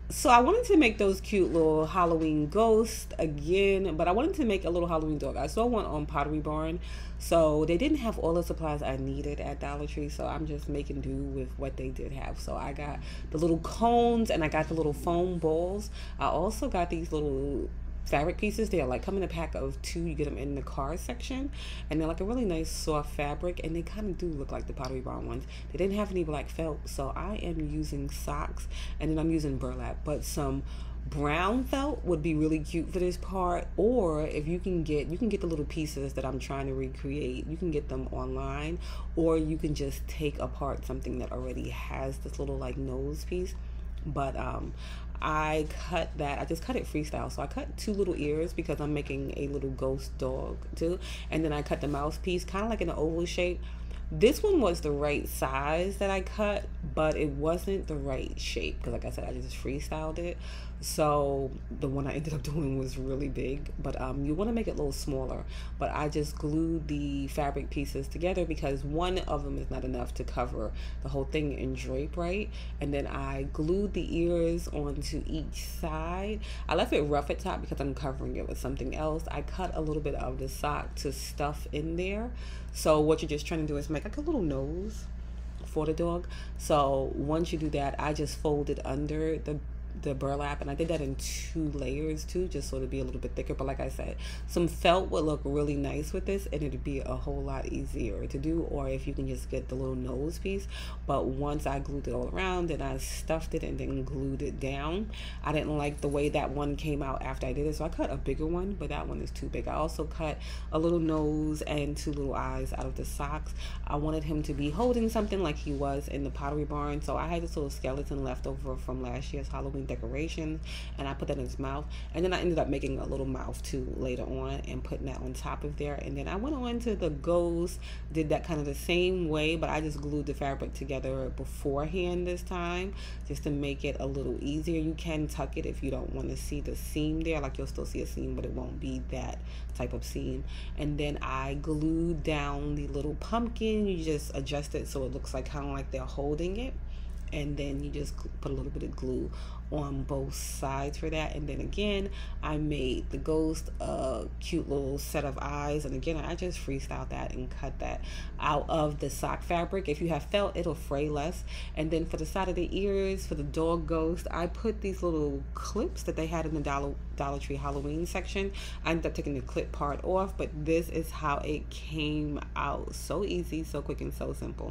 So I wanted to make those cute little Halloween ghosts again, but I wanted to make a little Halloween dog. I saw one on Pottery Barn, so they didn't have all the supplies I needed at Dollar Tree, so I'm just making do with what they did have. So I got the little cones and I got the little foam balls. I also got these little fabric pieces. They're like come in a pack of two. You get them in the car section, and they're like a really nice soft fabric, and they kind of do look like the Pottery Barn ones. They didn't have any black felt, so I am using socks, and then I'm using burlap. But some brown felt would be really cute for this part, or if you can get the little pieces that I'm trying to recreate. You can get them online, or you can just take apart something that already has this little like nose piece. But I just cut it freestyle. So I cut two little ears because I'm making a little ghost dog too. And then I cut the mouthpiece kind of like in an oval shape. This one was the right size that I cut, but it wasn't the right shape because, like I said, I just freestyled it. So the one I ended up doing was really big, but you want to make it a little smaller. But I just glued the fabric pieces together because one of them is not enough to cover the whole thing and drape right. And then I glued the ears onto each side. I left it rough at top because I'm covering it with something else. I cut a little bit of the sock to stuff in there. So what you're just trying to do is make like a little nose for the dog. So once you do that, I just folded under the burlap, and I did that in two layers too, just so to be a little bit thicker. But like I said, some felt would look really nice with this, and it'd be a whole lot easier to do, or if you can just get the little nose piece. But once I glued it all around, then I stuffed it and then glued it down. I didn't like the way that one came out after I did it, so I cut a bigger one, but that one is too big. I also cut a little nose and two little eyes out of the socks. I wanted him to be holding something like he was in the Pottery Barn, so I had this little skeleton left over from last year's Halloween decorations, and I put that in his mouth. And then I ended up making a little mouth too later on and putting that on top of there. And then I went on to the ghost, did that kind of the same way, but I just glued the fabric together beforehand this time just to make it a little easier. You can tuck it if you don't want to see the seam there, like you'll still see a seam, but it won't be that type of seam. And then I glued down the little pumpkin. You just adjust it so it looks like kind of like they're holding it, and then you just put a little bit of glue on both sides for that. And then again, I made the ghost a cute little set of eyes, and again I just freestyled that and cut that out of the sock fabric. If you have felt, it'll fray less. And then for the side of the ears for the dog ghost, I put these little clips that they had in the Dollar Tree Halloween section. I ended up taking the clip part off, but this is how it came out. So easy, so quick, and so simple.